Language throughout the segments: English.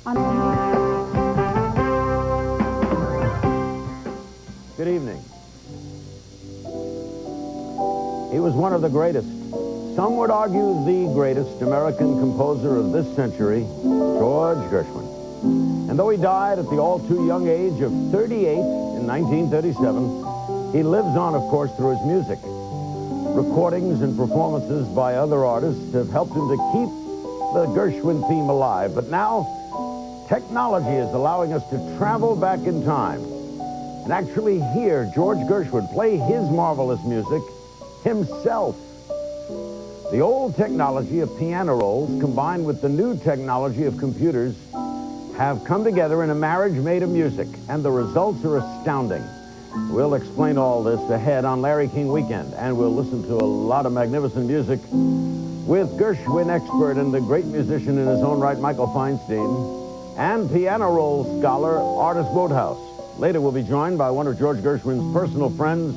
Good evening. He was one of the greatest, some would argue the greatest American composer of this century, George Gershwin. And though he died at the all-too-young age of 38 in 1937, he lives on, of course, through his music. Recordings and performances by other artists have helped him to keep the Gershwin theme alive. But now, technology is allowing us to travel back in time and actually hear George Gershwin play his marvelous music himself. The old technology of piano rolls combined with the new technology of computers have come together in a marriage made of music, and the results are astounding. We'll explain all this ahead on Larry King Weekend, and we'll listen to a lot of magnificent music with Gershwin expert and the great musician in his own right, Michael Feinstein, and piano roll scholar Artist Woodhouse. Later we'll be joined by one of George Gershwin's personal friends,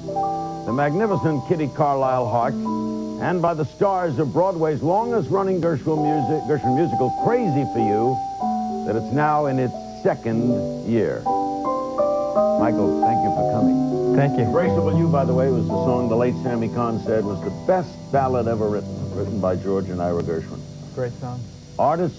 the magnificent Kitty Carlisle Hart, and by the stars of Broadway's longest-running Gershwin musical, Crazy for You, that it's now in its second year. Michael, thank you for coming. Thank you. Embraceable You, by the way, was the song the late Sammy Kahn said was the best ballad ever written by George and Ira Gershwin. Great song. Artist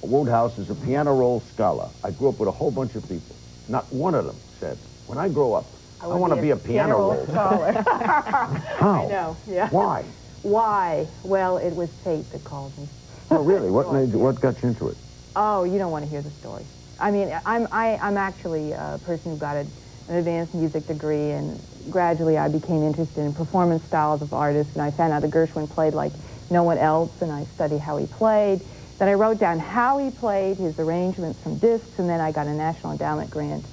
Woodhouse is a piano roll scholar. I grew up with a whole bunch of people. Not one of them said, when I grow up, I want to be a piano roll scholar. How? I know, yeah. Why? Why? Well, it was fate that called me. Oh, really? What got you into it? Oh, you don't want to hear the story. I mean, I'm actually a person who got an advanced music degree, and gradually I became interested in performance styles of artists, and I found out that Gershwin played like no one else, and I studied how he played. Then I wrote down how he played, his arrangements from discs, and then I got a National Endowment grant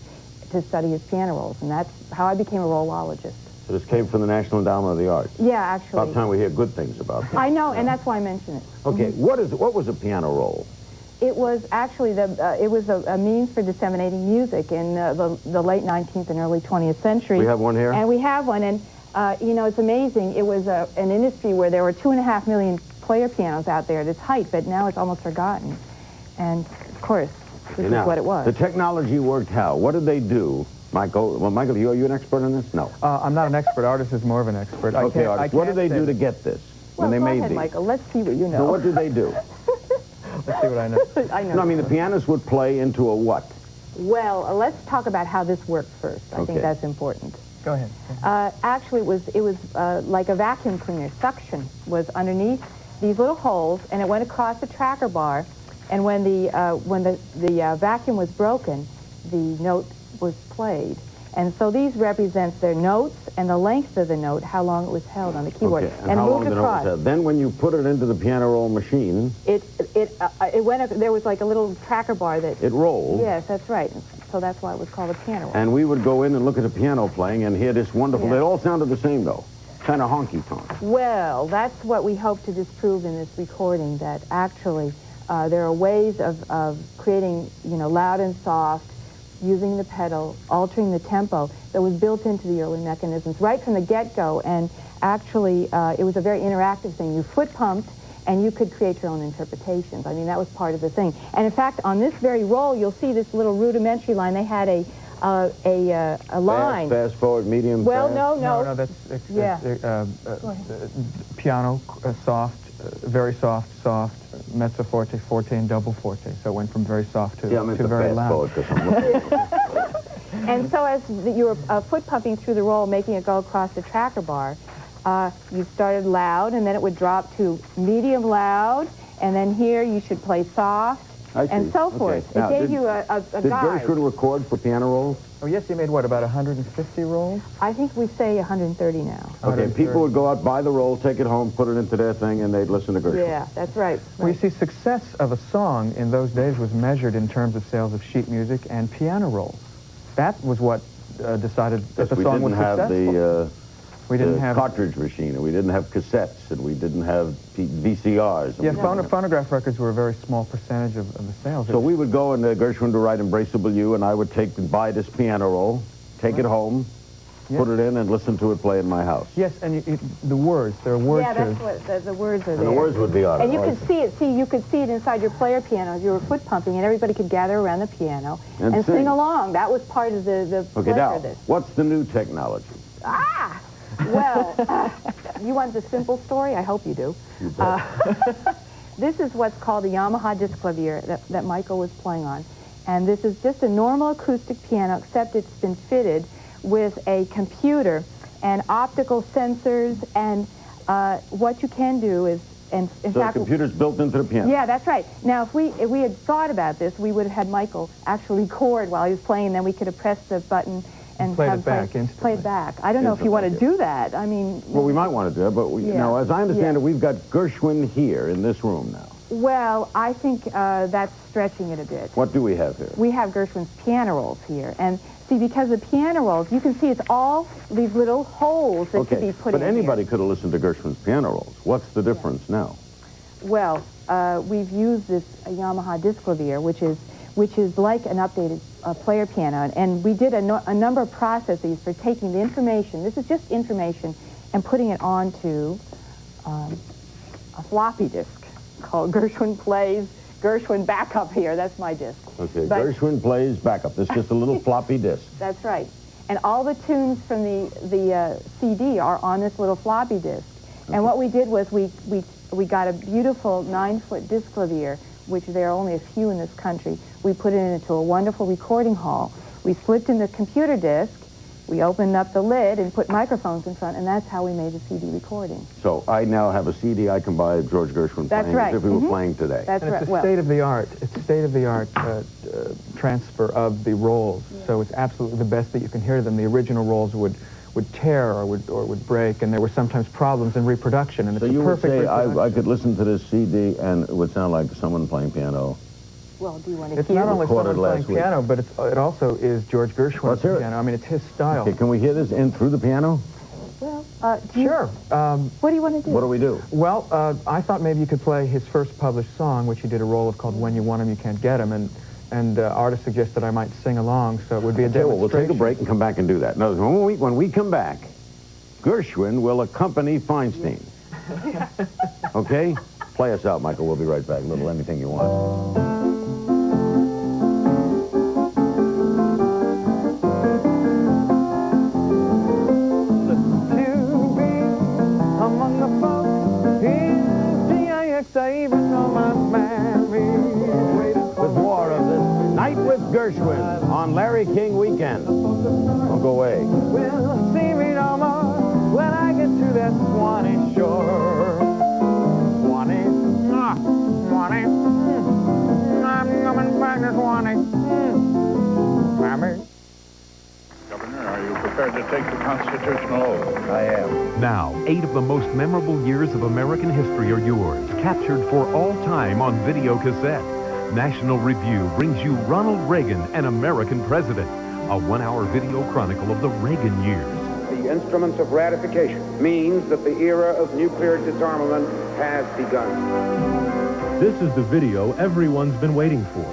to study his piano rolls, and that's how I became a rollologist. So this came from the National Endowment of the Arts? Yeah, actually. About time we hear good things about that. I know, and that's why I mention it. Okay, what was a piano roll? It was actually a means for disseminating music in the late 19th and early 20th century. We have one here? And we have one, and you know, it's amazing. It was an industry where there were 2.5 million player pianos out there at its height, but now it's almost forgotten. And of course, this is what it was. The technology worked how? What did they do? Michael, well, Michael, are you an expert on this? No. I'm not an expert. Artist is more of an expert. Okay, Artist, what did they do to get this when they made these? Michael, let's see what you know. So what did they do? Let's see what I know. I know. No, I mean, the pianist would play into a what? Well, let's talk about how this worked first. I think that's important. Go ahead. Actually, it was like a vacuum cleaner. Suction was underneath these little holes, and it went across the tracker bar. And when the vacuum was broken, the note was played. And so these represent their notes and the length of the note, how long it was held on the keyboard, okay. and how moved long across. The note was held. Then when you put it into the piano roll machine, it went. There was like a little tracker bar that it rolled. Yes, that's right. So that's why it was called a piano roll. And we would go in and look at the piano playing and hear this wonderful. Yeah. They all sounded the same though, kind of honky tonk. Well, that's what we hope to disprove in this recording. That actually there are ways of creating, you know, loud and soft, using the pedal, altering the tempo that was built into the early mechanisms right from the get-go. And actually, it was a very interactive thing. You foot pumped, and you could create your own interpretations. I mean, that was part of the thing. And in fact, on this very roll, you'll see this little rudimentary line. They had a line. Fast, forward, medium, well, fast? No, That's piano, soft, very soft, mezzo forte, forte, and double forte. So it went from very soft to very loud. And so as you were foot pumping through the roll, making it go across the tracker bar, you started loud, and then it would drop to medium loud, and then here you should play soft, and so forth. Now, it gave you a guide. Did Gershwin record for piano rolls? Oh, yes, he made, what, about 150 rolls? I think we say 130 now. Okay, people would go out, buy the roll, take it home, put it into their thing, and they'd listen to Gershwin. Yeah, that's right. Well, you see, success of a song in those days was measured in terms of sales of sheet music and piano rolls. That was what decided that the song was successful. We didn't have cartridge machine, and we didn't have cassettes, and we didn't have VCRs. Yeah, phonograph records were a very small percentage of the sales. So we would go, and Gershwin would write Embraceable You, and I would buy this piano roll, take it home, put it in and listen to it play in my house. Yes, and the words, there are words. Yeah, that's what the words are there. And the words would be on it. And you could see it. See, you could see it inside your player piano. You were foot pumping, and everybody could gather around the piano and sing along. That was part of the okay, pleasure now, of this. what's the new technology? Ah! Well, you want the simple story? I hope you do. This is what's called a Yamaha disc clavier that Michael was playing on. And this is just a normal acoustic piano, except it's been fitted with a computer and optical sensors. And what you can do is, in so fact... the computer's built into the piano? Yeah, that's right. Now, if we had thought about this, we would have had Michael actually record while he was playing, and then we could have pressed the button and played it back instantly. Play it back. I don't know if you want to do that. I mean... Well, we might want to do it, but now, as I understand it, we've got Gershwin here in this room now. Well, I think that's stretching it a bit. What do we have here? We have Gershwin's piano rolls here. And see, because the piano rolls, you can see it's all these little holes that could be put in but anybody here. could have listened to Gershwin's piano rolls. What's the difference now? Well, we've used this Yamaha disc clavier, which is like an updated player piano. And we did a number of processes for taking the information, this is just information, and putting it onto a floppy disk called Gershwin Plays, Gershwin Backup here. That's my disc. Okay, Gershwin Plays Backup. This is just a little floppy disk. That's right. And all the tunes from the CD are on this little floppy disk. Okay. And what we did was we got a beautiful 9-foot disc clavier, which there are only a few in this country. We put it into a wonderful recording hall. We flipped in the computer disc, we opened up the lid and put microphones in front, and that's how we made the CD recording. So I now have a CD I can buy of George Gershwin playing as if we were playing today. That's right. It's a state-of-the-art. It's state-of-the-art transfer of the rolls. Yeah. So it's absolutely the best that you can hear them. The original rolls would tear or would break, and there were sometimes problems in reproduction. And so you would say I could listen to this CD and it would sound like someone playing piano. Well, do you want to It's not only someone playing piano, but it also is George Gershwin's piano. I mean, it's his style. Okay, can we hear this in through the piano? Well, sure. What do you want to do? What do we do? Well, I thought maybe you could play his first published song, which he did a roll of called When You Want 'Em, You Can't Get 'Em, and artists suggested I might sing along, so it would be a demonstration. Well, we'll take a break and come back and do that. No, when we come back, Gershwin will accompany Feinstein. Okay? Play us out, Michael. We'll be right back. A little anything you want. With more of this Night with Gershwin on Larry King Weekend. Don't go away. Well, see me no more when I get to that Swanee shore. Swanee, Swanee, I'm coming back to Swanee. Mammy. Governor, are you prepared to take the constitutional oath? I am. Now, 8 of the most memorable years of American history are yours, captured for all time on video cassette. National Review brings you Ronald Reagan, an American President, a 1-hour video chronicle of the Reagan years. The instruments of ratification means that the era of nuclear disarmament has begun. This is the video everyone's been waiting for.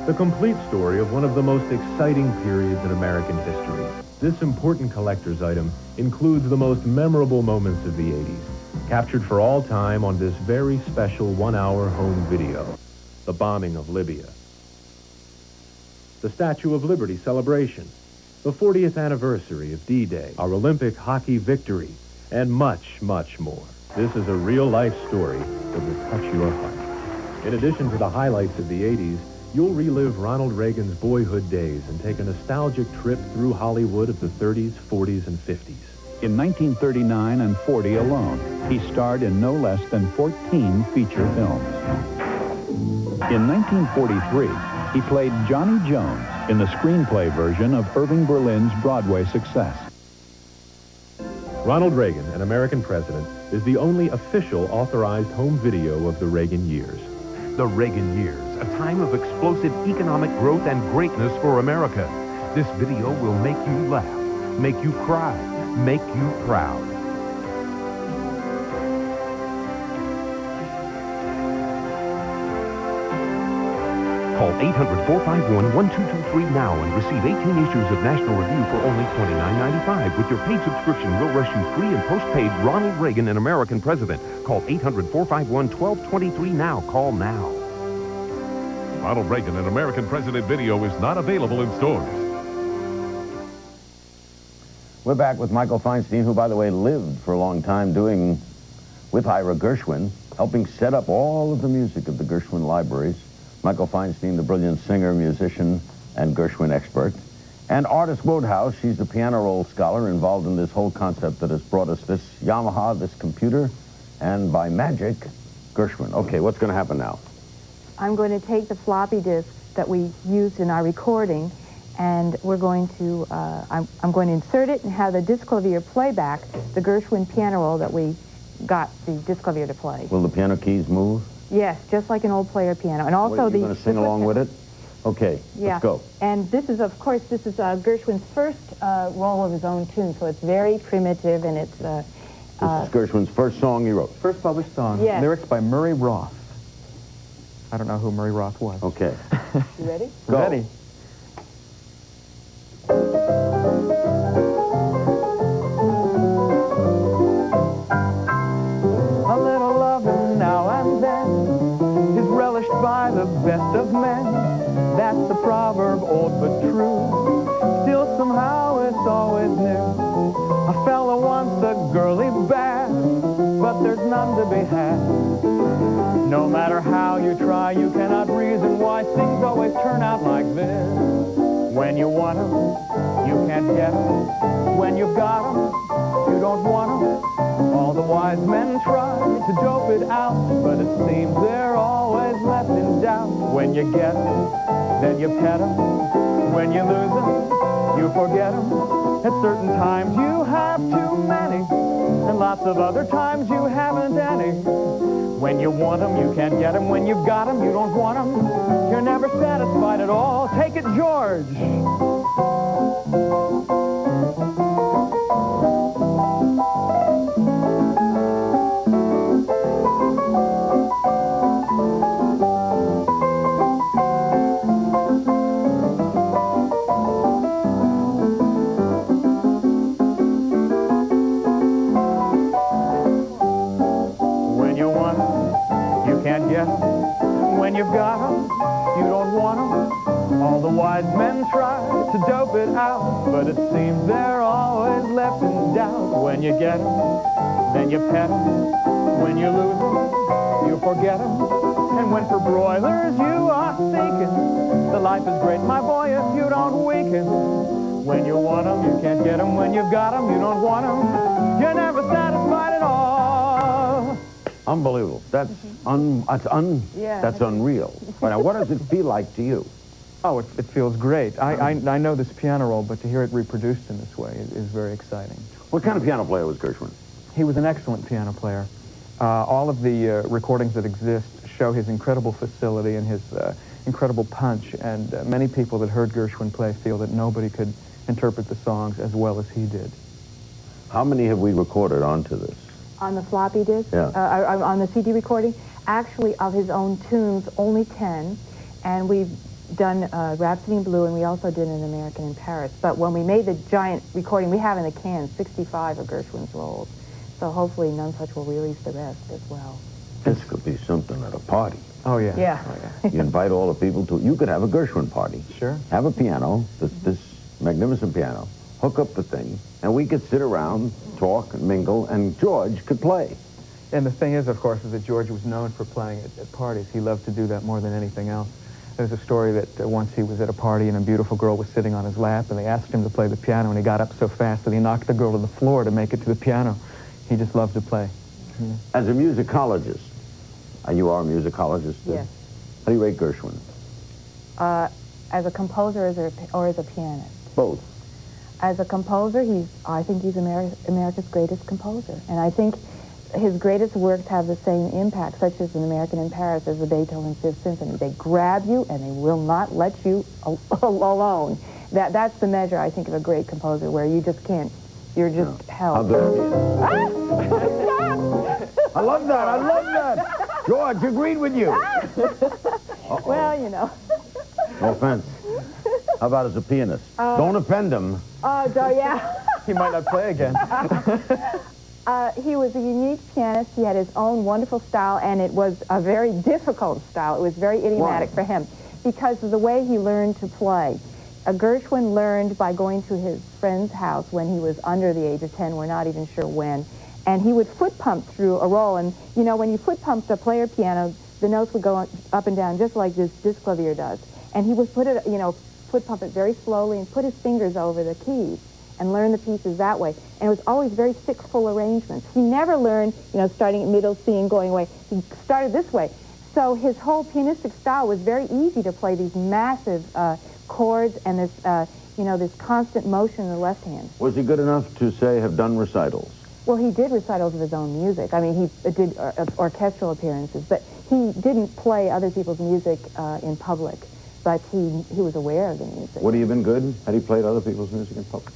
The complete story of one of the most exciting periods in American history. This important collector's item includes the most memorable moments of the 80s, captured for all time on this very special 1-hour home video. The bombing of Libya, the Statue of Liberty celebration, the 40th anniversary of D-Day, our Olympic hockey victory, and much, much more. This is a real-life story that will touch your heart. In addition to the highlights of the 80s, you'll relive Ronald Reagan's boyhood days and take a nostalgic trip through Hollywood of the 30s, 40s, and 50s. In 1939 and 40 alone, he starred in no less than 14 feature films. In 1943, he played Johnny Jones in the screenplay version of Irving Berlin's Broadway success. Ronald Reagan, an American President, is the only official authorized home video of the Reagan years. The Reagan years, a time of explosive economic growth and greatness for America. This video will make you laugh, make you cry, make you proud. Call 800-451-1223 now and receive 18 issues of National Review for only $29.95. With your paid subscription, we'll rush you free and postpaid Ronald Reagan, an American President. Call 800-451-1223 now. Call now. Ronald Reagan, an American President video is not available in stores. We're back with Michael Feinstein, who, by the way, lived for a long time doing with Ira Gershwin, helping set up all of the music of the Gershwin libraries. Michael Feinstein, the brilliant singer, musician, and Gershwin expert. And Artist Wodehouse, she's the piano roll scholar involved in this whole concept that has brought us this Yamaha, this computer, and by magic, Gershwin. Okay, what's going to happen now? I'm going to take the floppy disk that we used in our recording, and we're going to, I'm going to insert it and have the disclavier playback the Gershwin piano roll that we got the disclavier to play. Will the piano keys move? Yes, just like an old player piano. And also What, you're going to sing along with it? Okay, yeah. Let's go. And this is, of course, this is Gershwin's first roll of his own tune, so it's very primitive, and it's... This is Gershwin's first song he wrote. First published song. Yes. Lyrics by Murray Roth. I don't know who Murray Roth was. Okay. You ready? Go. Ready. A little loving now and then is relished by the best of men. That's a proverb old but true. Still somehow it's always new. A fella wants a girlie bad, but there's none to be had. No matter how you try, you cannot reason why things always turn out like this. When you want 'em, you can't get 'em. When you've got 'em, you don't want 'em. All the wise men try to dope it out, but it seems they're always left in doubt. When you get 'em, then you pet 'em. When you lose 'em, you forget 'em. At certain times you have too many, and lots of other times you haven't any. When you want 'em, you can't get 'em. When you've got 'em, you don't want 'em. You're never satisfied at all. Take it, George. When you want 'em, you can't get 'em. When you've got 'em, you don't want 'em. All the wise men try to dope it out, but it seems they're always left in doubt. When you get 'em, then you pet 'em. When you lose 'em, you forget 'em. And when for broilers you are seeking, the life is great, my boy, if you don't weaken. When you want 'em, you can't get 'em. When you've got 'em, you don't want 'em. You're never satisfied at all. Unbelievable. That's that's unreal. But now, what does it feel like to you? Oh, it feels great. I know this piano roll, but to hear it reproduced in this way is very exciting. What kind of piano player was Gershwin? He was an excellent piano player. All of the recordings that exist show his incredible facility and his incredible punch, and many people that heard Gershwin play feel that nobody could interpret the songs as well as he did. How many have we recorded onto this? On the floppy disk? Yeah. On the CD recording? Actually, of his own tunes, only 10. And we've done Rhapsody in Blue, and we also did An American in Paris. But when we made the giant recording, we have in the can 65 of Gershwin's rolls. So hopefully None Such will release the rest as well. This could be something at a party. Oh, yeah. Yeah. Oh, yeah. You invite all the people to... You could have a Gershwin party. Sure. Have a piano, this magnificent piano, hook up the thing, and we could sit around, talk, and mingle, and George could play. And the thing is, of course, is that George was known for playing at parties. He loved to do that more than anything else. There's a story that once he was at a party and a beautiful girl was sitting on his lap, and they asked him to play the piano, and he got up so fast that he knocked the girl to the floor to make it to the piano. He just loved to play. Yeah. As a musicologist, and you are a musicologist, Yes. How do you rate Gershwin? As a composer or as a pianist? Both. As a composer, I think he's America's greatest composer. And I think his greatest works have the same impact, such as An American in Paris, as the Beethoven Fifth Symphony. They grab you and they will not let you alone. That's the measure, I think, of a great composer, where you just can't, you're just held. How good? I love that. I love that. George agreed with you. Well, you know. No offense. How about as a pianist? Don't offend him. Yeah. He might not play again. He was a unique pianist. He had his own wonderful style, and it was a very difficult style. It was very idiomatic for him because of the way he learned to play. Gershwin learned by going to his friend's house when he was under the age of 10. We're not even sure when. And he would foot pump through a roll. And, you know, when you foot pump the player piano, the notes would go up and down just like this clavier does. And he would put it, you know, foot pump it very slowly and put his fingers over the keys and learn the pieces that way. And it was always very thick, full arrangements. He never learned, you know, starting at middle C and going away. He started this way. So his whole pianistic style was very easy to play these massive chords and this, you know, this constant motion in the left hand. Was he good enough to, say, have done recitals? Well, he did recitals of his own music. I mean, he did orchestral appearances, but he didn't play other people's music in public. But he was aware of the music. Would he have been good had he played other people's music in public?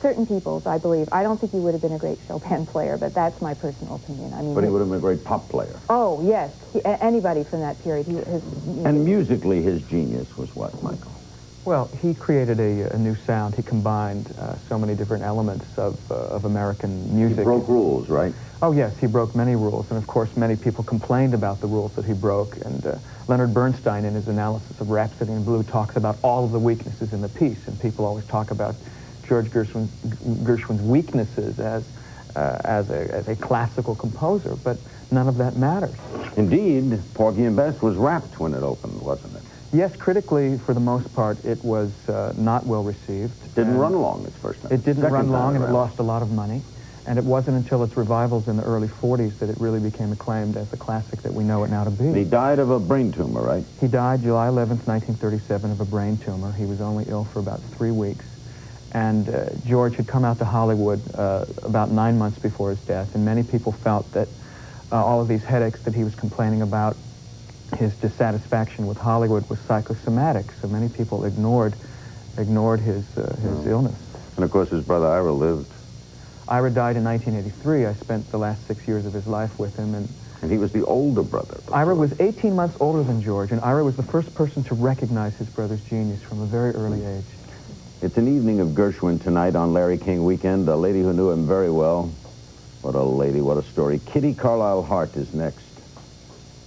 Certain people's, I believe. I don't think he would have been a great Chopin player, but that's my personal opinion. I mean, but he would have been a great pop player. Oh, yes. Anybody from that period. And musically, his genius was what, Michael? Well, he created a new sound. He combined so many different elements of American music. He broke rules, right? Oh, yes, he broke many rules. And, of course, many people complained about the rules that he broke. And Leonard Bernstein, in his analysis of Rhapsody in Blue, talks about all of the weaknesses in the piece. And people always talk about George Gershwin's weaknesses as a classical composer. But none of that matters. Indeed, Porgy and Bess was wrapped when it opened, wasn't it? Yes, critically, for the most part, it was not well received. It didn't run long its first time. It didn't run long, and it lost a lot of money. And it wasn't until its revivals in the early 40s that it really became acclaimed as the classic that we know it now to be. He died of a brain tumor, right? He died July 11th, 1937, of a brain tumor. He was only ill for about 3 weeks. And George had come out to Hollywood about 9 months before his death, and many people felt that all of these headaches that he was complaining about, his dissatisfaction with Hollywood, was psychosomatic. So many people ignored his illness. And of course his brother Ira lived. Ira died in 1983. I spent the last 6 years of his life with him. And he was the older brother. Ira was 18 months older than George, and Ira was the first person to recognize his brother's genius from a very early age. It's an evening of Gershwin tonight on Larry King Weekend. A lady who knew him very well. What a lady, what a story. Kitty Carlisle Hart is next.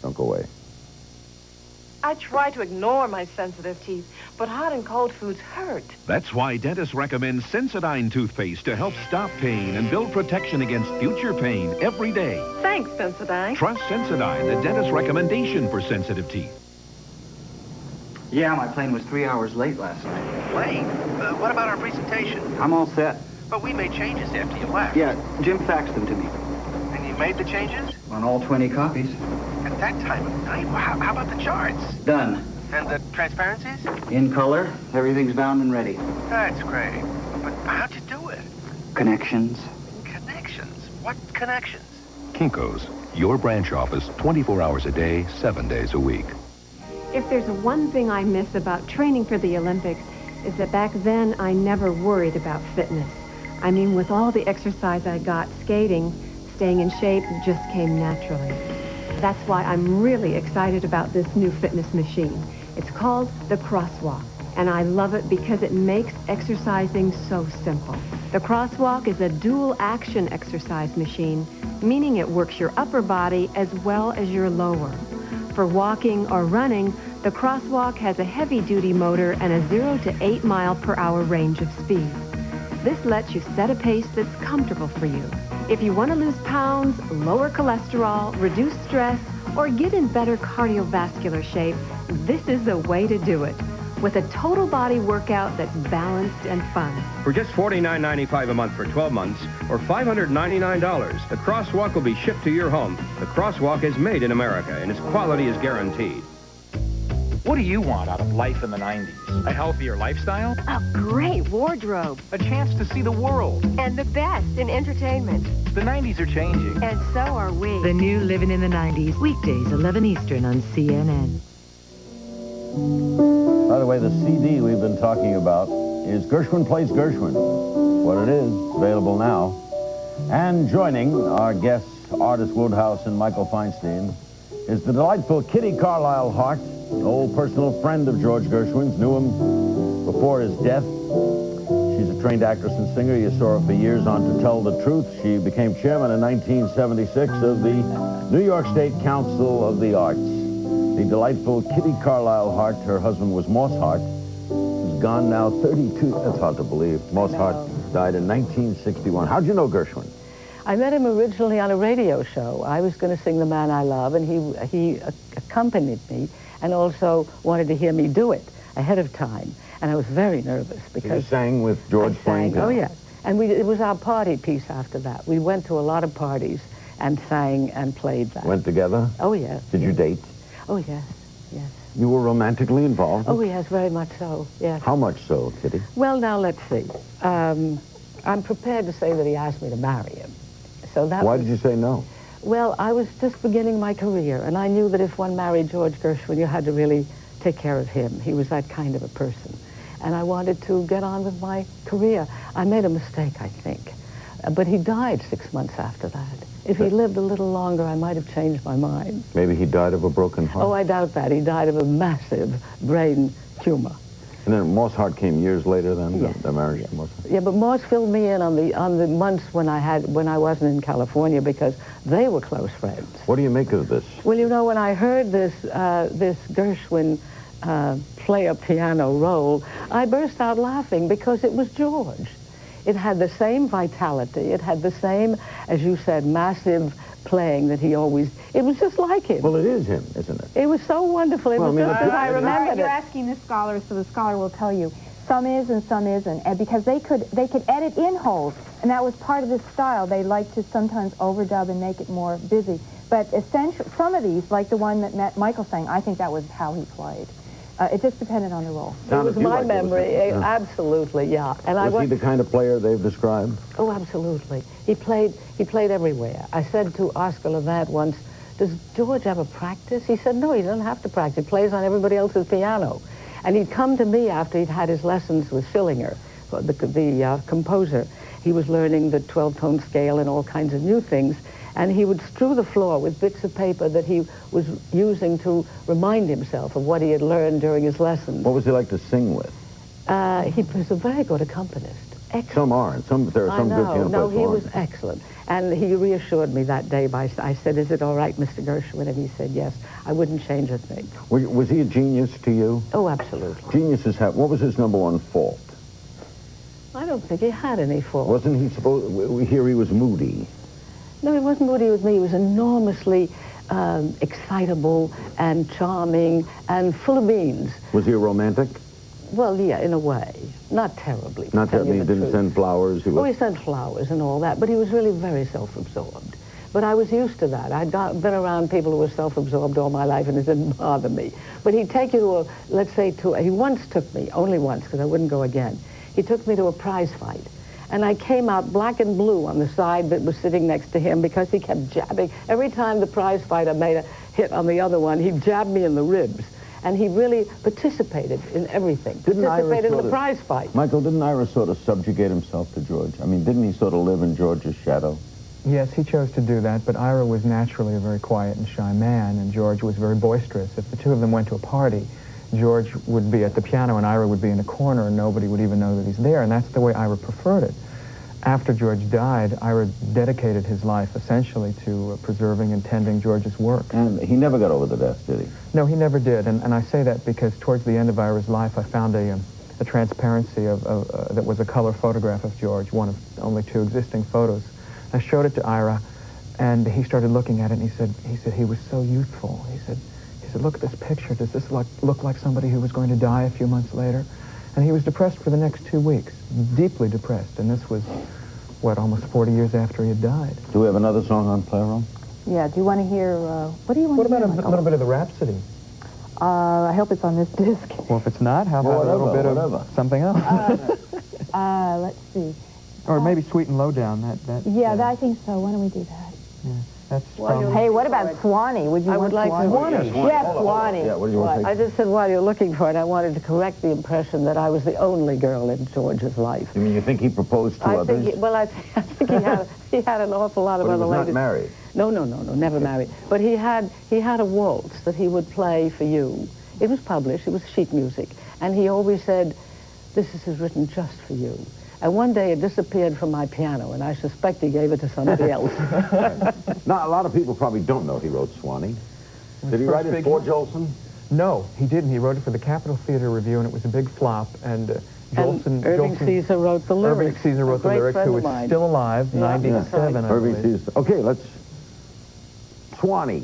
Don't go away. I try to ignore my sensitive teeth, but hot and cold foods hurt. That's why dentists recommend Sensodyne toothpaste to help stop pain and build protection against future pain every day. Thanks, Sensodyne. Trust Sensodyne, the dentist's recommendation for sensitive teeth. Yeah, my plane was 3 hours late last night. Late? What about our presentation? I'm all set. But we made changes after you left. Yeah, Jim faxed them to me. And you made the changes? On all 20 copies. At that time of night? Well, how about the charts? Done. And the transparencies? In color. Everything's bound and ready. That's great. But how'd you do it? Connections. Connections? What connections? Kinko's, your branch office 24 hours a day, 7 days a week. If there's one thing I miss about training for the Olympics, is that back then I never worried about fitness. I mean, with all the exercise I got skating, staying in shape just came naturally. That's why I'm really excited about this new fitness machine. It's called the Crosswalk, and I love it because it makes exercising so simple. The Crosswalk is a dual action exercise machine, meaning it works your upper body as well as your lower. For walking or running, the Crosswalk has a heavy-duty motor and a 0 to 8 mile per hour range of speed. This lets you set a pace that's comfortable for you. If you want to lose pounds, lower cholesterol, reduce stress, or get in better cardiovascular shape, this is the way to do it. With a total body workout that's balanced and fun. For just $49.95 a month for 12 months, or $599, the Crosswalk will be shipped to your home. The Crosswalk is made in America, and its quality is guaranteed. What do you want out of life in the 90s? A healthier lifestyle? A great wardrobe. A chance to see the world. And the best in entertainment. The 90s are changing. And so are we. The new Living in the 90s, weekdays, 11 Eastern on CNN. By the way, the CD we've been talking about is Gershwin Plays Gershwin. What it is, available now. And joining our guests, artist Woodhouse and Michael Feinstein, is the delightful Kitty Carlisle Hart, an old personal friend of George Gershwin's, knew him before his death. She's a trained actress and singer. You saw her for years on To Tell the Truth. She became chairman in 1976 of the New York State Council of the Arts. The delightful Kitty Carlisle Hart, her husband was Moss Hart, who's gone now 32. That's hard to believe. Moss Hart died in 1961. How'd you know Gershwin? I met him originally on a radio show. I was going to sing The Man I Love, and he accompanied me and also wanted to hear me do it ahead of time. And I was very nervous because... You sang with George playing piano? Oh, yes. And it was our party piece after that. We went to a lot of parties and sang and played that. Went together? Oh, yes. Did you date? Oh, yes, yes. You were romantically involved? Oh, yes, very much so, yes. How much so, Kitty? Well, now, let's see. I'm prepared to say that he asked me to marry him. So that Why did you say no? Well, I was just beginning my career, and I knew that if one married George Gershwin, you had to really take care of him. He was that kind of a person. And I wanted to get on with my career. I made a mistake, I think. But he died 6 months after that. If he lived a little longer, I might have changed my mind. Maybe he died of a broken heart? Oh, I doubt that. He died of a massive brain tumor. And then Moss Hart came years later then, yes. the marriage to Moss Hart? Yeah, but Moss filled me in on the months when I wasn't in California because they were close friends. What do you make of this? Well, you know, when I heard this Gershwin play a piano role, I burst out laughing because it was George. It had the same vitality. It had the same, as you said, massive playing that he always... It was just like him. Well, it is him, isn't it? It was so wonderful. It was just as I remembered it. You're asking the scholar, so the scholar will tell you. Some is and some isn't. And because they could edit in holes, and that was part of the style. They liked to sometimes overdub and make it more busy. But essentially, some of these, like the one that Michael sang, I think that was how he played. It just depended on the role. It was my memory, absolutely, yeah. And was he the kind of player they've described? Oh, absolutely. He played everywhere. I said to Oscar Levant once, does George ever practice? He said, no, he doesn't have to practice. He plays on everybody else's piano. And he'd come to me after he'd had his lessons with Schillinger, the composer. He was learning the 12-tone scale and all kinds of new things. And he would strew the floor with bits of paper that he was using to remind himself of what he had learned during his lessons. What was he like to sing with? He was a very good accompanist. Excellent. Some aren't. There are some good piano players. No, he was excellent. And he reassured me that day I said, is it all right, Mr. Gershwin? And he said, yes, I wouldn't change a thing. Was he a genius to you? Oh, absolutely. Geniuses have... What was his #1 fault? I don't think he had any fault. Wasn't he supposed... We hear he was moody. No, he wasn't moody with me. He was enormously excitable and charming and full of beans. Was he a romantic? Well, yeah, in a way. Not terribly. Not terribly. He didn't send flowers? Oh, he sent flowers and all that, but he was really very self-absorbed. But I was used to that. I'd been around people who were self-absorbed all my life, and it didn't bother me. But he'd take you to a, let's say, he once took me, only once, because I wouldn't go again. He took me to a prize fight. And I came out black and blue on the side that was sitting next to him because he kept jabbing. Every time the prize fighter made a hit on the other one, he'd jab me in the ribs. And he really participated in everything. Participated in the prize fight. Michael, didn't Ira sort of subjugate himself to George? I mean, didn't he sort of live in George's shadow? Yes, he chose to do that, but Ira was naturally a very quiet and shy man, and George was very boisterous. If the two of them went to a party, George would be at the piano and Ira would be in a corner and nobody would even know that he's there, and that's the way Ira preferred it. After George died, Ira dedicated his life essentially to preserving and tending George's work. And he never got over the death, did he? No, he never did, and I say that because towards the end of Ira's life I found a transparency that was a color photograph of George, one of only 2 existing photos. I showed it to Ira, and he started looking at it, and he said he was so youthful. He said, look at this picture. Does this look like somebody who was going to die a few months later? And he was depressed for the next 2 weeks, deeply depressed. And this was, almost 40 years after he had died. Do we have another song on Playroom? Yeah, do you want to hear, what do you want to hear, What about a little bit of the Rhapsody? I hope it's on this disc. Well, if it's not, how about a little bit of something else? Let's see. Or maybe Sweet and Lowdown. I think so. Why don't we do that? Yeah. That's hey, what about Swanee? Would you want like Swanee? Yes, Swanee. Yeah, what do you want to take? I just said while you're looking for it, I wanted to correct the impression that I was the only girl in George's life. You mean you think he proposed to others? I think he had an awful lot of other ladies. But he was not married? No, never married. But he had a waltz that he would play for you It was published, it was sheet music, and he always said, "This is written just for you." And one day it disappeared from my piano, and I suspect he gave it to somebody else. Now, a lot of people probably don't know he wrote Swanee. Did he write it for Jolson? No, he didn't. He wrote it for the Capitol Theater Review, and it was a big flop. And Irving Caesar wrote the lyrics. Irving Caesar wrote the lyrics, who is still alive, 97, I Irving believe. Caesar. Okay, let's... Swanee.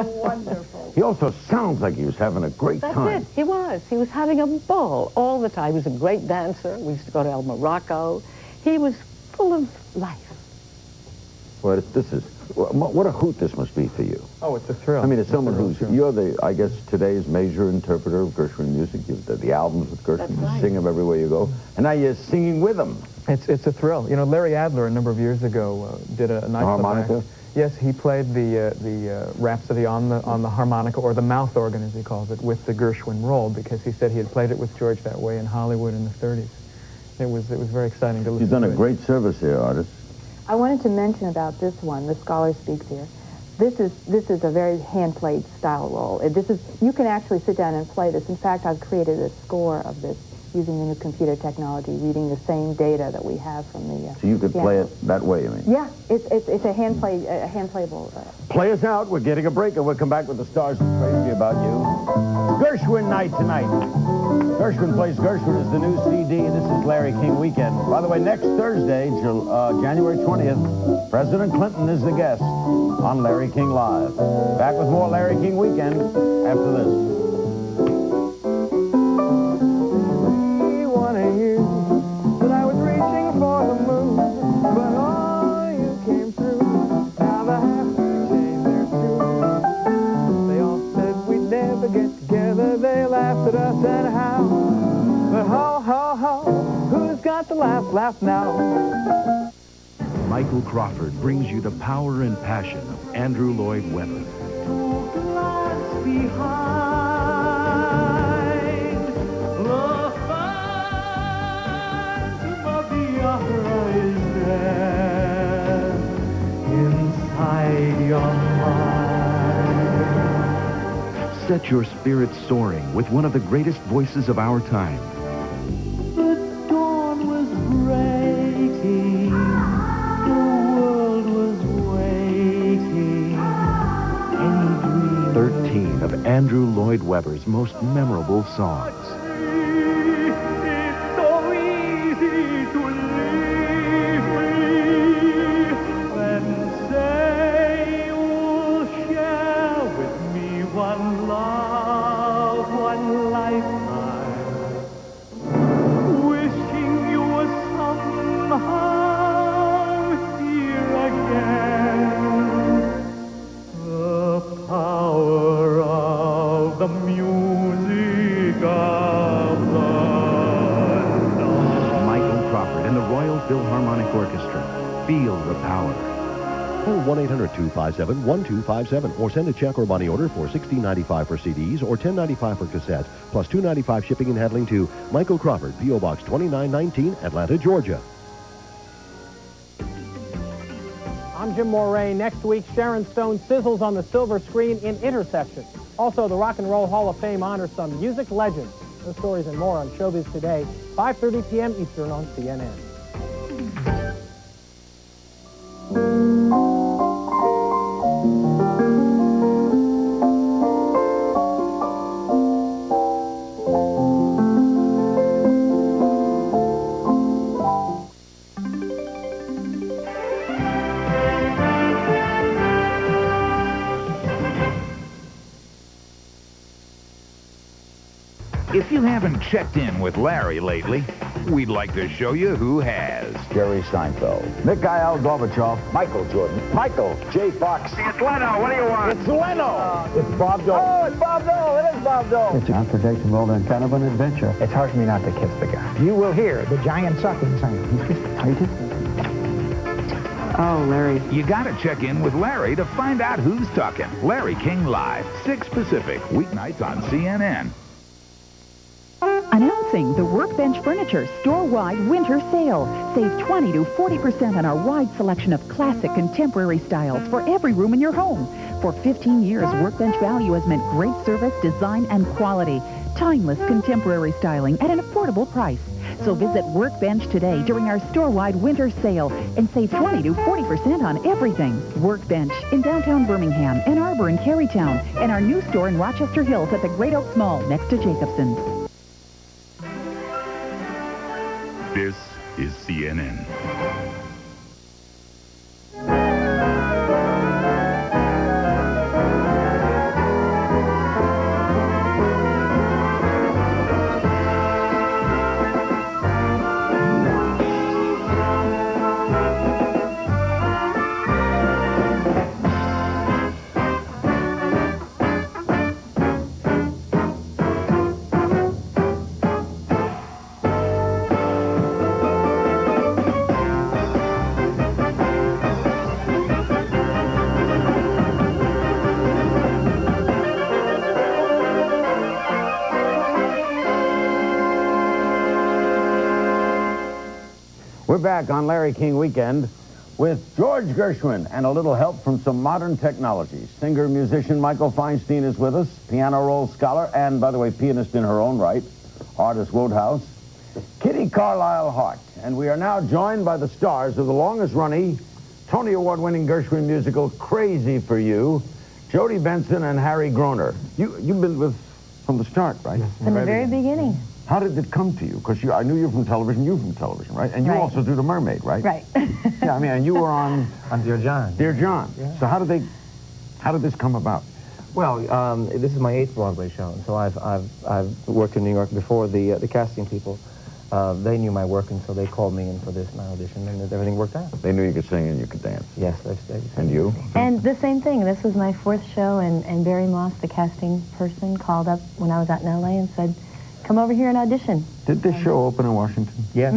Wonderful. He also sounds like he was having a great time. That's it. He was. He was having a ball all the time. He was a great dancer. We used to go to El Morocco. He was full of life. Well, this is... What a hoot this must be for you. Oh, it's a thrill. I mean, as someone who's... You're the, I guess, today's major interpreter of Gershwin music. You've the albums with Gershwin. You sing them everywhere you go. And now you're singing with them. It's a thrill. You know, Larry Adler, a number of years ago, did a nice harmonica? Yes, he played the Rhapsody on the harmonica, or the mouth organ, as he calls it, with the Gershwin roll, because he said he had played it with George that way in Hollywood in the 30s. It was very exciting to listen to. You've done a great service here, artist. I wanted to mention about this one, The Scholar Speaks Here. This is a very hand-played style roll. You can actually sit down and play this. In fact, I've created a score of this using the new computer technology, reading the same data that we have from the So you could play it that way, you mean? Yeah, it's a hand-playable... Play us out. We're getting a break, and we'll come back with the stars that's crazy about you. Gershwin night tonight. Gershwin Plays Gershwin is the new CD. This is Larry King Weekend. By the way, next Thursday, January 20th, President Clinton is the guest on Larry King Live. Back with more Larry King Weekend after this. At us anyhow, but ho, ho, ho, who's got the laugh now? Michael Crawford brings you the power and passion of Andrew Lloyd Webber. Behind the phantom of the opera is there inside your mind. Set your spirit soaring with one of the greatest voices of our time. The dawn was breaking, the world was waiting. Any dream 13 of Andrew Lloyd Webber's most memorable songs. It's so easy to leave me. Then say you'll share with me one love, one lifetime. Wishing you were somehow here again. The power of the music of the Michael Crawford and the Royal Philharmonic Orchestra. Feel the power. Call 1-800-257-1257 or send a check or money order for $16.95 for CDs or $10.95 for cassettes, plus $2.95 shipping and handling to Michael Crawford, P.O. Box 2919, Atlanta, Georgia. I'm Jim Moray. Next week, Sharon Stone sizzles on the silver screen in Intersection. Also, the Rock and Roll Hall of Fame honors some music legends. Those stories and more on Showbiz Today, 5:30 p.m. Eastern on CNN. If you haven't checked in with Larry lately, we'd like to show you who has. Jerry Seinfeld, Mikhail Gorbachev, Michael Jordan, Michael J. Fox. It's Leno. What do you want? It's Leno. It's Bob Dole. Oh, it's Bob Dole. It is Bob Dole. It's unpredictable and kind of an adventure. It's hard for me not to kiss the guy. You will hear the giant sucking sound. He's just excited. Oh, Larry. You gotta check in with Larry to find out who's talking. Larry King Live, 6 Pacific, weeknights on CNN. Announcing the Workbench Furniture store-wide winter sale. Save 20 to 40% on our wide selection of classic contemporary styles for every room in your home. For 15 years, Workbench Value has meant great service, design, and quality. Timeless contemporary styling at an affordable price. So visit Workbench today during our store-wide winter sale and save 20 to 40% on everything. Workbench in downtown Birmingham, Ann Arbor, and Carytown, and our new store in Rochester Hills at the Great Oaks Mall next to Jacobson's. This is CNN. We're back on Larry King Weekend with George Gershwin and a little help from some modern technologies. Singer-musician Michael Feinstein is with us, piano roll scholar, and, by the way, pianist in her own right, artist Wodehouse, Kitty Carlisle Hart. And we are now joined by the stars of the longest-running Tony Award-winning Gershwin musical, Crazy for You, Jody Benson and Harry Groner. You've been with from the start, right? From the very beginning. How did it come to you? Because I knew you were from television, you were from television, right? And you Right. also do The Mermaid, right? Right. Yeah, I mean, and you were on Dear John. Dear John. Yeah. So how did this come about? Well, this is my 8th Broadway show, so I've worked in New York before. The casting people, they knew my work, and so they called me in for this, my audition, and everything worked out. They knew you could sing and you could dance. Yes, And you? And the same thing. This was my 4th show, and Barry Moss, the casting person, called up when I was out in L.A. and said, come over here and audition. Did this show open in Washington? Yes.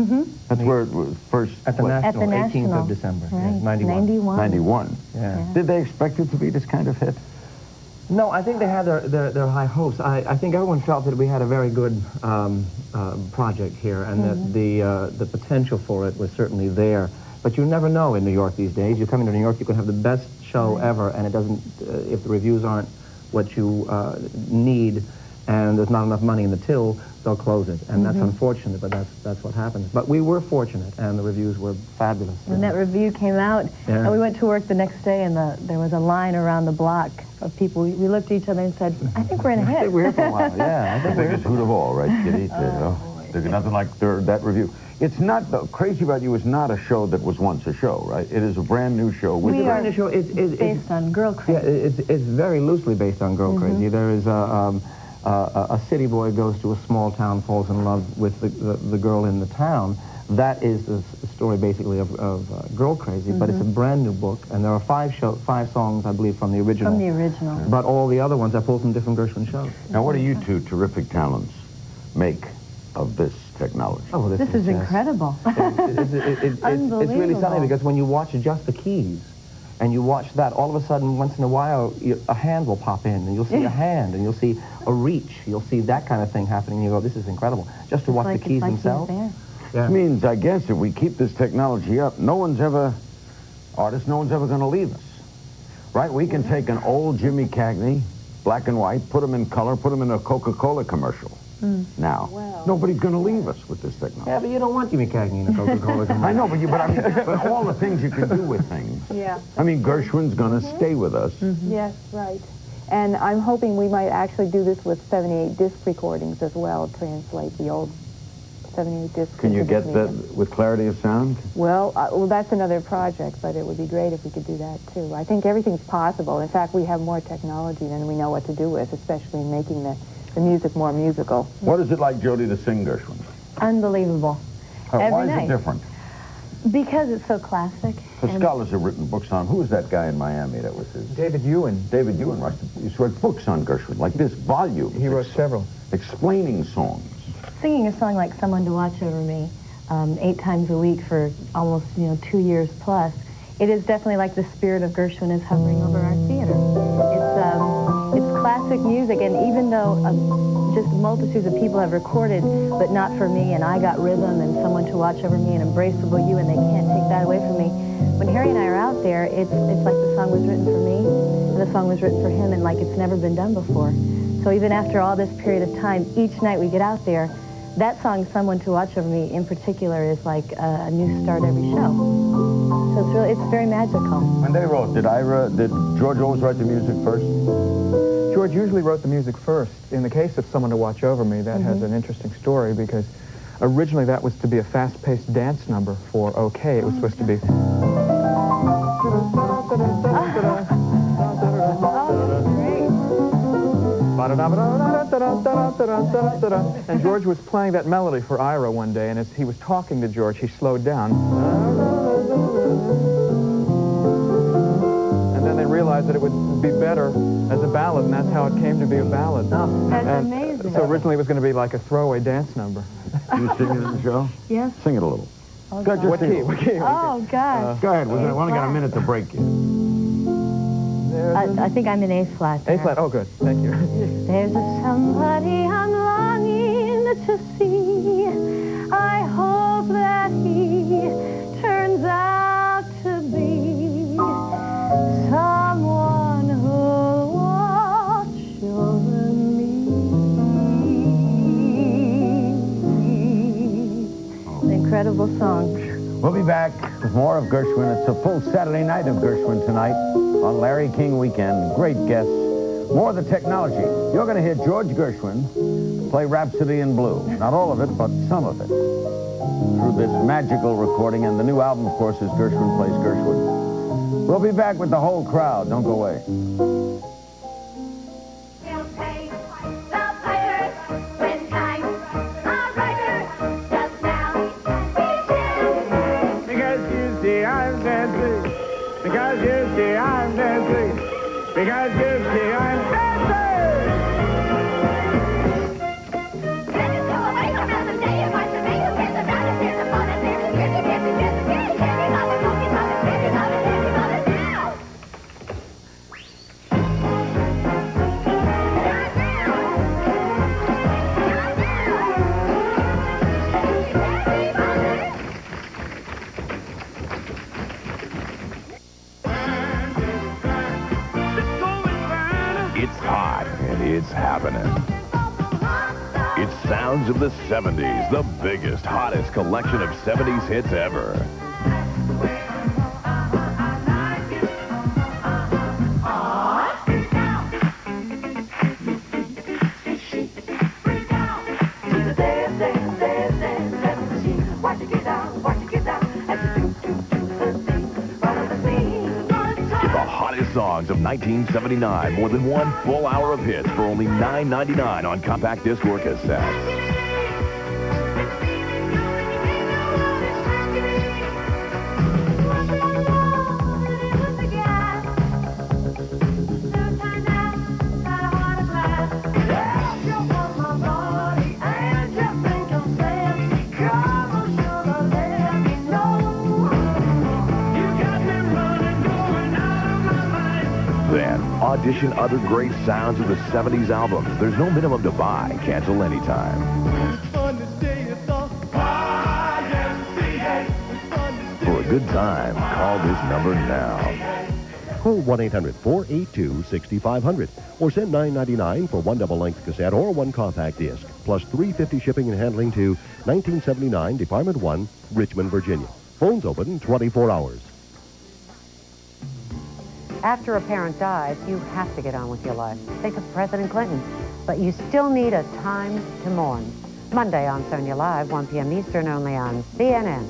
That's where it was first. At the National, At the 18th National. of December. Right. Yes, 91. 91. 91. Yeah. Did they expect it to be this kind of hit? No, I think they had their high hopes. I think everyone felt that we had a very good project here, and that the potential for it was certainly there. But you never know in New York these days. You come into New York, you can have the best show ever, and it doesn't, if the reviews aren't what you need, and there's not enough money in the till, they'll close it. And that's unfortunate, but that's what happens. But we were fortunate, and the reviews were fabulous. When that review came out, Yeah. and we went to work the next day, and there was a line around the block of people. We looked at each other and said, I think we're in a hit. We're here for a while, yeah. The biggest hoot of all, right, Kitty? There's nothing like that review. It's not, Crazy About You is not a show that was once a show, right? It is a brand new show. We are brand new show. It's based on Girl Crazy. Yeah, it's very loosely based on Girl Crazy. There is a city boy goes to a small town, falls in love with the girl in the town. That is the story, basically, of Girl Crazy, but it's a brand new book, and there are 5 songs, I believe, from the original. From the original. But all the other ones are pulled from different Gershwin shows. Now, what do you two terrific talents make of this technology? Oh, well, this is incredible. It's really something, because when you watch just the keys, and you watch that, all of a sudden, once in a while, a hand will pop in, and you'll see a hand, and you'll see a reach. You'll see that kind of thing happening, and you go, this is incredible. Just to watch the keys themselves. Which means, I guess, if we keep this technology up, no one's ever going to leave us. Right? We can take an old Jimmy Cagney, black and white, put them in color, put them in a Coca-Cola commercial. Now, nobody's going to leave us with this technology. Yeah, but you don't want Jimmy Cagney in a Coca-Cola commercial. I know, but all the things you can do with things. Yeah. I mean, Gershwin's going to stay with us. Yes, right. And I'm hoping we might actually do this with 78 disc recordings as well, translate the old 78 discs. Can you get that with clarity of sound? Well, that's another project, but it would be great if we could do that, too. I think everything's possible. In fact, we have more technology than we know what to do with, especially in making the music more musical. What is it like, Jody, to sing Gershwin? Unbelievable. Why is it different? Because it's so classic. The scholars have written books on, who was that guy in Miami that was his? David Ewan. David Ewan, right? He wrote books on Gershwin, like this volume. He wrote several. Explaining songs. Singing a song like Someone to Watch Over Me 8 times a week for almost, 2 years plus, it is definitely like the spirit of Gershwin is hovering over our theater. It's classic music, and even though just multitudes of people have recorded, but not for me, and I Got Rhythm, and Someone to Watch Over Me, and Embraceable You, and they can't take that away from me. When Harry and I are out there, it's like the song was written for me, and the song was written for him, and like it's never been done before. So even after all this period of time, each night we get out there, that song, Someone to Watch Over Me, in particular, is like a new start every show. So it's very magical. When they wrote, did George always write the music first? George usually wrote the music first. In the case of Someone to Watch Over Me, that has an interesting story, because originally that was to be a fast-paced dance number for OK. It was supposed to be... And George was playing that melody for Ira one day, and as he was talking to George, he slowed down. And then they realized that it would be better as a ballad, and that's how it came to be a ballad. That's amazing. So originally it was going to be like a throwaway dance number. You sing it in the show? Yes. Sing it a little. Oh, Go, God. what key? Oh, gosh. Go ahead. We've only got a minute to break you. I think I'm in A flat. A flat. Oh, good. Thank you. There's a somebody I'm longing to see. I hope that he turns out to be someone who'll watch over me. An incredible song. We'll be back with more of Gershwin. It's a full Saturday night of Gershwin tonight on Larry King Weekend. Great guests. More of the technology. You're going to hear George Gershwin play Rhapsody in Blue. Not all of it, but some of it. Through this magical recording. And the new album, of course, is Gershwin Plays Gershwin. We'll be back with the whole crowd. Don't go away. Because you see, I'm dancing! It's hot and it's happening. It's sound songs of the 70s, the biggest, hottest collection of 70s hits ever. Songs of 1979. More than 1 full hour of hits for only $9.99 on compact disc or cassette. Audition other great sounds of the 70s albums. There's no minimum to buy. Cancel anytime. For a good time, call this number now. Call 1-800-482-6500 or send $9.99 for 1 double-length cassette or 1 compact disc, plus $3.50 shipping and handling to 1979 Department 1, Richmond, Virginia. Phones open 24 hours. After a parent dies, you have to get on with your life. Think of President Clinton. But you still need a time to mourn. Monday on Sonya Live, 1 p.m. Eastern, only on CNN.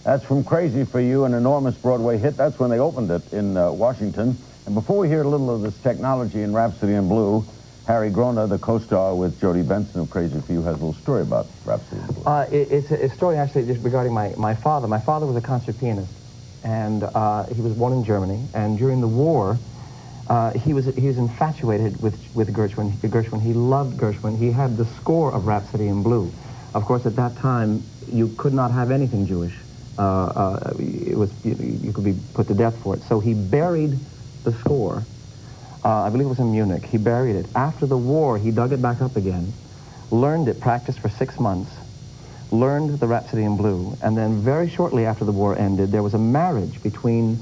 That's from Crazy for You, an enormous Broadway hit. That's when they opened it in Washington. And before we hear a little of this technology in Rhapsody in Blue, Harry Grona, the co-star with Jodie Benson of Crazy for You, has a little story about Rhapsody in Blue. It's a story actually just regarding my father. My father was a concert pianist, and he was born in Germany. And during the war, he was infatuated with Gershwin. He loved Gershwin. He had the score of Rhapsody in Blue. Of course, at that time, you could not have anything Jewish. You could be put to death for it. So he buried the score. I believe it was in Munich. He buried it. After the war, he dug it back up again, learned it, practiced for 6 months, learned the Rhapsody in Blue, and then very shortly after the war ended, there was a marriage between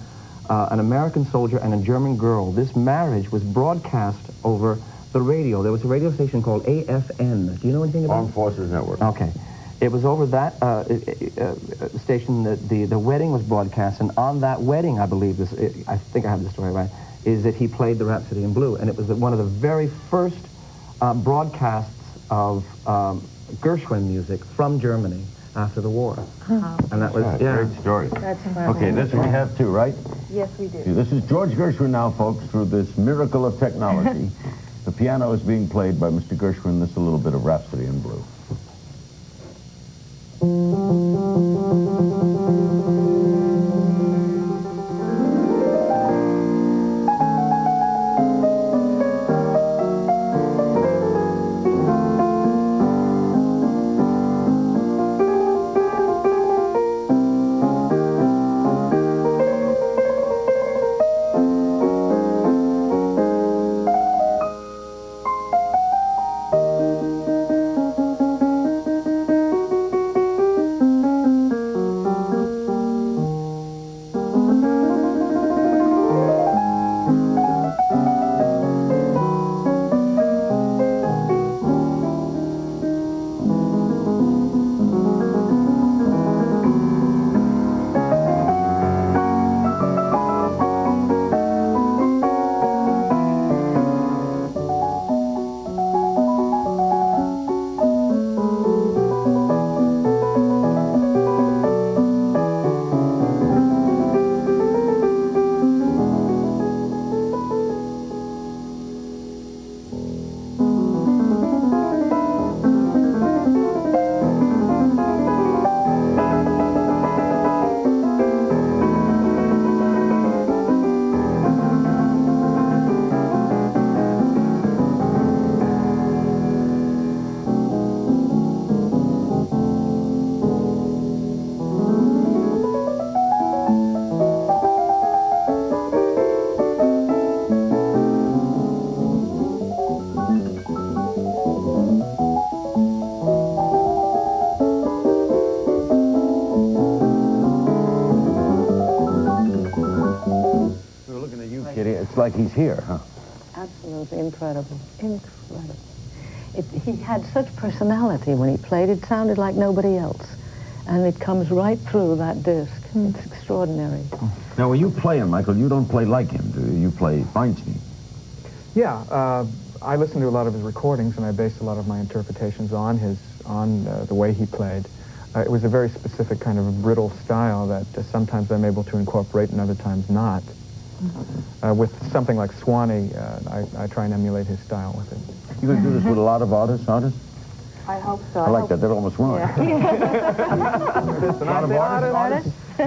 an American soldier and a German girl. This marriage was broadcast over the radio. There was a radio station called AFN. Do you know anything about it? Armed Forces Network. Okay. It was over that station that the wedding was broadcast, and on that wedding, I believe, I think I have the story right, is that he played the Rhapsody in Blue, and it was one of the very first broadcasts of Gershwin music from Germany after the war. And that was, yeah. Great story. That's incredible. Okay, this we have too, right? Yes, we do. This is George Gershwin now, folks, through this miracle of technology. The piano is being played by Mr. Gershwin. This is a little bit of Rhapsody in Blue. like he's here, huh? Absolutely incredible. Incredible. He had such personality when he played. It sounded like nobody else. And it comes right through that disc. It's extraordinary. Now, when you play him, Michael, you don't play like him, do you? You play Feinstein. Yeah, I listened to a lot of his recordings, and I based a lot of my interpretations on the way he played. It was a very specific kind of brittle style that sometimes I'm able to incorporate and other times not. With something like Swanee, I try and emulate his style with it. You going to do this with a lot of artists? I hope so. I like that. That almost rhymed.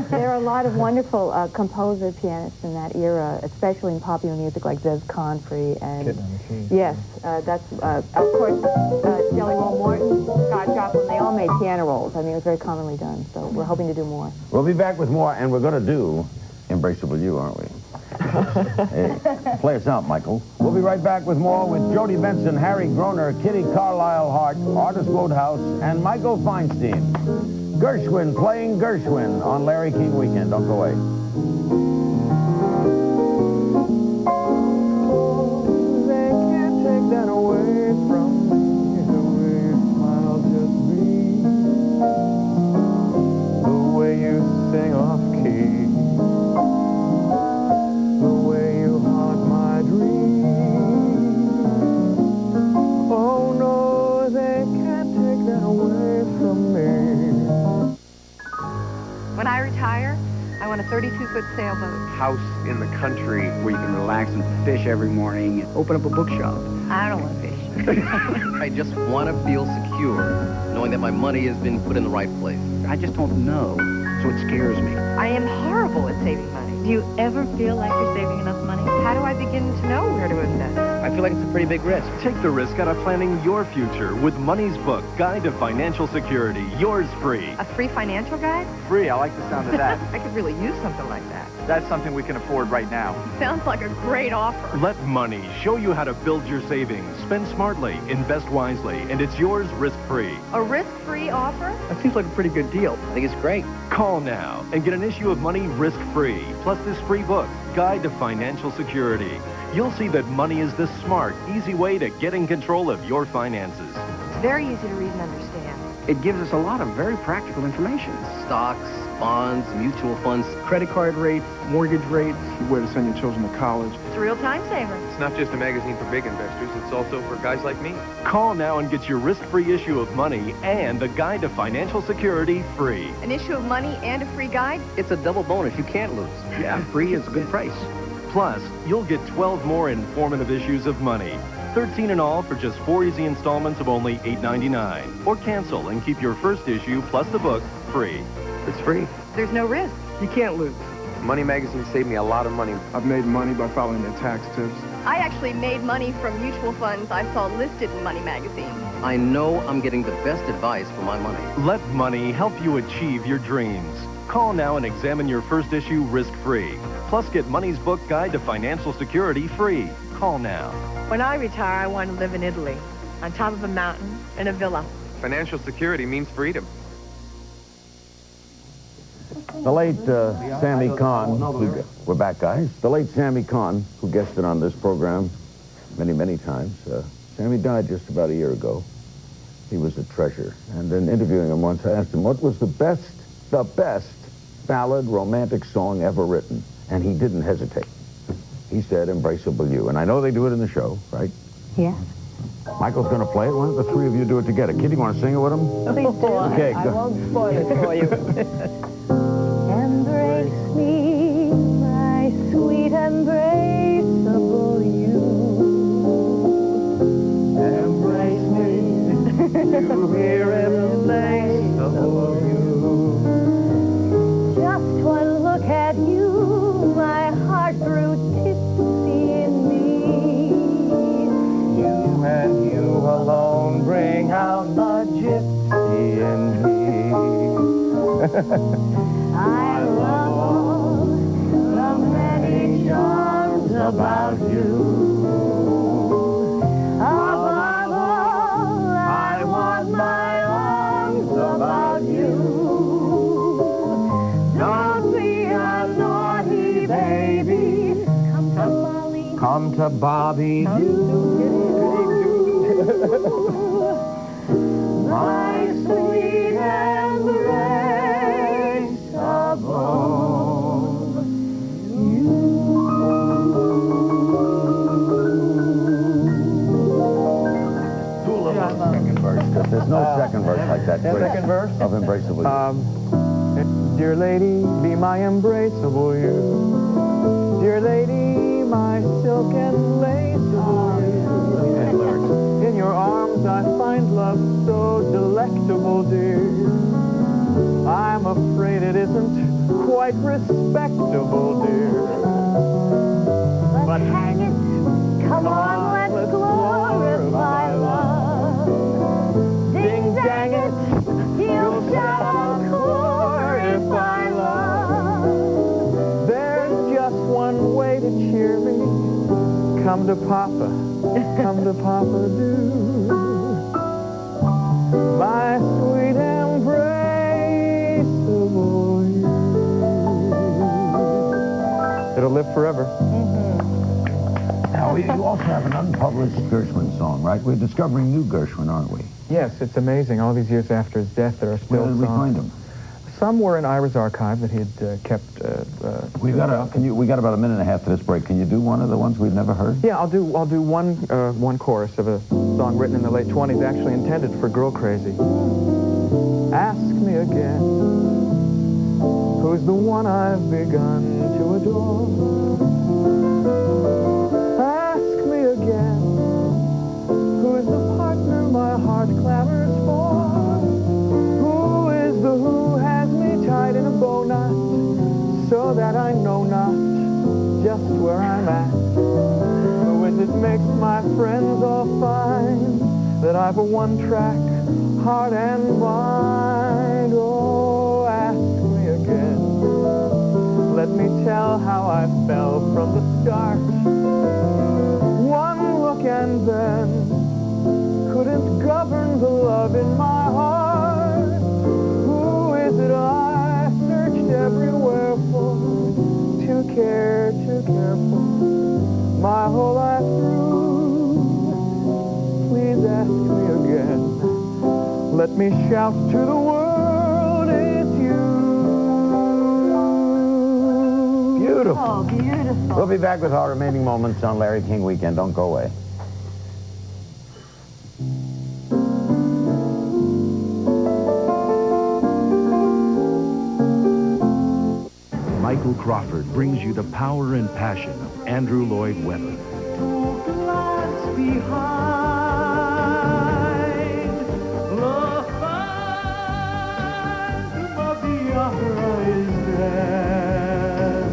There are a lot of wonderful composer pianists in that era, especially in popular music like Des Confrey and yes, that's of course Jelly Roll Morton, Scott Joplin. They all made piano rolls. I mean, it was very commonly done. So we're hoping to do more. We'll be back with more, and we're going to do Embraceable You, aren't we? Hey, play us out, Michael. We'll be right back with more with Jody Benson, Harry Groner, Kitty Carlisle Hart, Artist Wodehouse, and Michael Feinstein. Gershwin playing Gershwin on Larry King Weekend. Don't go away. They can't take that away from me. The way you smile just me. The way you sing off key. When I retire, I want a 32-foot sailboat. House in the country where you can relax and fish every morning. Open up a bookshop. I don't want to fish. I just want to feel secure, knowing that my money has been put in the right place. I just don't know, so it scares me. I am horrible at saving money. Do you ever feel like you're saving enough money? How do I begin to know where to invest? I feel like it's a pretty big risk. Take the risk out of planning your future with Money's book, Guide to Financial Security. Yours free. A free financial guide? Free, I like the sound of that. I could really use something like that. That's something we can afford right now. Sounds like a great offer. Let Money show you how to build your savings. Spend smartly, invest wisely, and it's yours risk-free. A risk-free offer? That seems like a pretty good deal. I think it's great. Call now and get an issue of Money risk-free, plus this free book, Guide to Financial Security. You'll see that Money is the smart, easy way to get in control of your finances. It's very easy to read and understand. It gives us a lot of very practical information. Stocks, bonds, mutual funds, credit card rates, mortgage rates, where to send your children to college. It's a real time saver. It's not just a magazine for big investors, it's also for guys like me. Call now and get your risk-free issue of Money and the Guide to Financial Security free. An issue of Money and a free guide? It's a double bonus you can't lose. Yeah, free is a good price. Plus, you'll get 12 more informative issues of Money. 13 in all for just 4 easy installments of only $8.99. Or cancel and keep your first issue plus the book free. It's free. There's no risk. You can't lose. Money magazine saved me a lot of money. I've made money by following their tax tips. I actually made money from mutual funds I saw listed in Money magazine. I know I'm getting the best advice for my money. Let Money help you achieve your dreams. Call now and examine your first issue risk-free. Plus, get Money's book, Guide to Financial Security free. Call now. When I retire, I want to live in Italy, on top of a mountain, in a villa. Financial security means freedom. The late Sammy Kahn, we're back, guys. The late Sammy Kahn, who guested on this program many, many times. Sammy died just about a year ago. He was a treasure. And in interviewing him once, I asked him, what was the best ballad romantic song ever written? And he didn't hesitate. He said, Embraceable You. And I know they do it in the show, right? Yeah. Michael's going to play it. Why don't the three of you do it together? Kitty, you want to sing it with him? Please do. Okay, I go. won't spoil it for you. Embrace me, my sweet embraceable you. Embrace me, you hear embraceable you. Just one look at you, my heart grew tipsy in me. You and you alone bring out the gypsy in me. I love all the many charms about you. Above all, I want my arms about you. Don't be a naughty baby. Come to Molly, Come to Bobby. My sweet embrace of Second verse, because there's no second verse like that. Second verse? Of Embraceable You. Dear lady, be my embraceable you. Dear lady, my silk and laceable you. In your arms I find love so delectable, dear. I'm afraid it isn't quite respectable, dear. But hang it, come on, let's glorify love. Ding dang it, you'll shout encore if I love. There's just one way to cheer me. Come to Papa, do. My sweet embraceable you. It'll live forever. Now, you also have an unpublished Gershwin song, right? We're discovering new Gershwin, aren't we? Yes, it's amazing. All these years after his death, there are still Where did we songs. find them? Some were in Ira's archive that he had kept. We got about a minute and a half to this break. Can you do one of the ones we've never heard? Yeah, I'll do one chorus of a song written in the late 20s, actually intended for Girl Crazy. Ask me again, who's the one I've begun to adore? Ask me again, who's the partner my heart clamors for? Who is the who has me tied in a bow knot, so that I know not just where I'm at? Who is it makes my friends all find that I've a one-track heart and mind? Oh, ask me again. Let me tell how I fell from the start. One look and then couldn't govern the love in my heart. Who is it I searched everywhere for? To care for my whole life through. Please ask me again. Let me shout to the world, it's you. Beautiful. Oh, beautiful. We'll be back with our remaining moments on Larry King Weekend. Don't go away. Michael Crawford brings you the power and passion of Andrew Lloyd Webber. Glance behind the phantom of the opera is there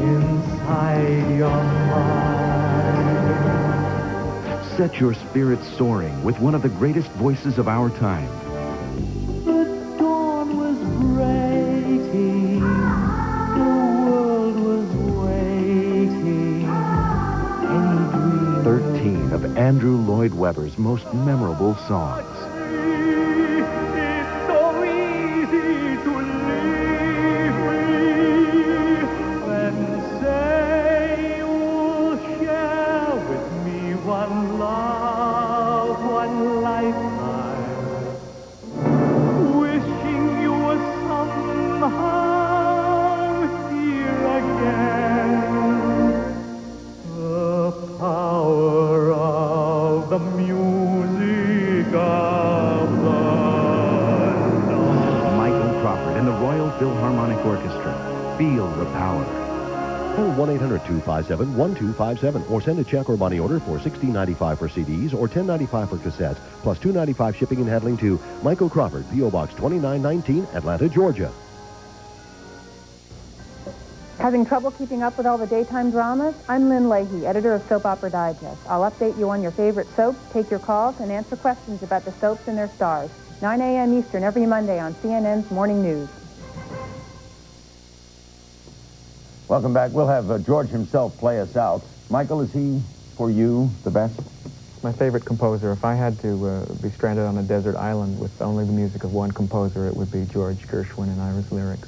inside your mind. Set your spirits soaring with one of the greatest voices of our time. The dawn was breaking, the world was waiting. 13 of Andrew Lloyd Webber's most memorable songs. It's so easy to leave me and say you'll share with me one love, one lifetime. Wishing you were somehow here again. The power of the music of the Michael Crawford and the Royal Philharmonic Orchestra. Feel the power. Call 1-800-257-1257 or send a check or money order for $16.95 for CDs or $10.95 for cassettes, plus $2.95 shipping and handling to Michael Crawford, P.O. Box 2919, Atlanta, Georgia. Having trouble keeping up with all the daytime dramas? I'm Lynn Leahy, editor of Soap Opera Digest. I'll update you on your favorite soaps, take your calls, and answer questions about the soaps and their stars. 9 a.m. Eastern every Monday on CNN's Morning News. Welcome back. We'll have George himself play us out. Michael, is he, for you, the best? My favorite composer. If I had to be stranded on a desert island with only the music of one composer, it would be George Gershwin and Ira's lyrics.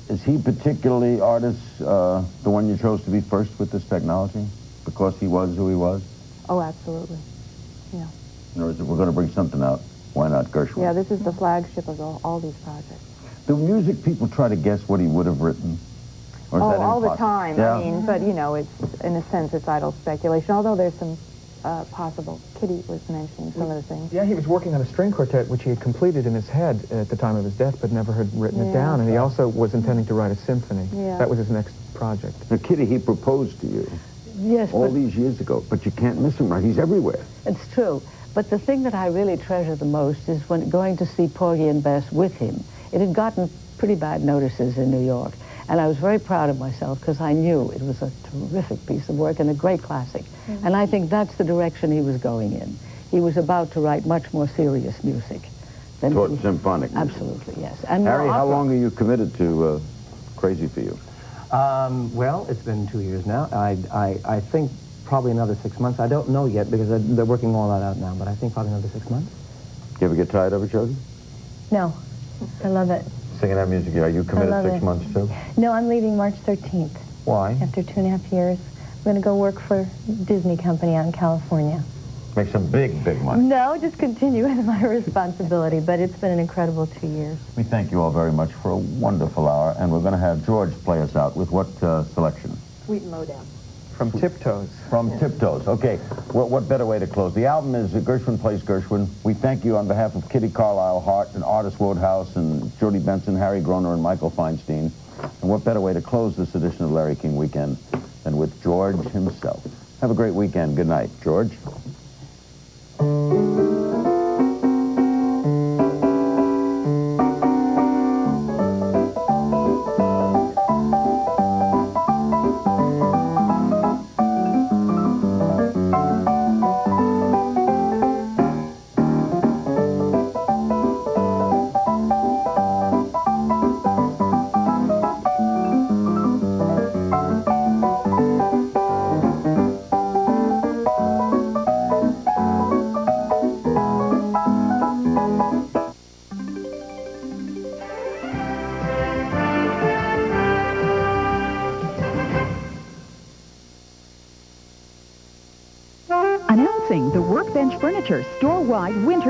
Is he particularly, artist, the one you chose to be first with this technology? Because he was who he was? Oh, absolutely. Yeah. In other words, if we're going to bring something out, why not Gershwin? Yeah, this is the flagship of all these projects. Do music people try to guess what he would have written? Or is that all the impossible? time. Yeah. I mean, but, you know, it's, in a sense, it's idle speculation, although there's some possible. Kitty was mentioning some of the things. Yeah, he was working on a string quartet, which he had completed in his head at the time of his death, but never had written it down. And he also was intending to write a symphony. Yeah. That was his next project. Now, Kitty, he proposed to you Yes, all but these years ago, but you can't miss him, right? He's everywhere. it's true. But the thing that I really treasure the most is when going to see Porgy and Bess with him. It had gotten pretty bad notices in New York, and I was very proud of myself because I knew it was a terrific piece of work and a great classic. Mm-hmm. And I think that's the direction he was going in. He was about to write much more serious music. Toward symphonic music. Absolutely, yes. And Harry, more how opera. long are you committed to Crazy for You? Well, it's been 2 years now. I think probably another 6 months. I don't know yet because they're working all that out now, but I think probably another 6 months. You ever get tired of it, Josie? No, I love it. Singing that music, are you committed love 6 it. months too? No, I'm leaving March 13th. Why? After 2.5 years. I'm going to go work for Disney Company out in California. Make some big, big money. No, just continue with my responsibility, but it's been an incredible 2 years. We thank you all very much for a wonderful hour, and we're going to have George play us out with what selection? Sweet and Lowdown. From Tiptoes. From Tiptoes. Okay, what better way to close? The album is Gershwin Plays Gershwin. We thank you on behalf of Kitty Carlisle Hart and Artis Wodehouse and Jody Benson, Harry Groner, and Michael Feinstein. And what better way to close this edition of Larry King Weekend than with George himself? Have a great weekend. Good night. George? Announcing the Workbench Furniture store-wide winter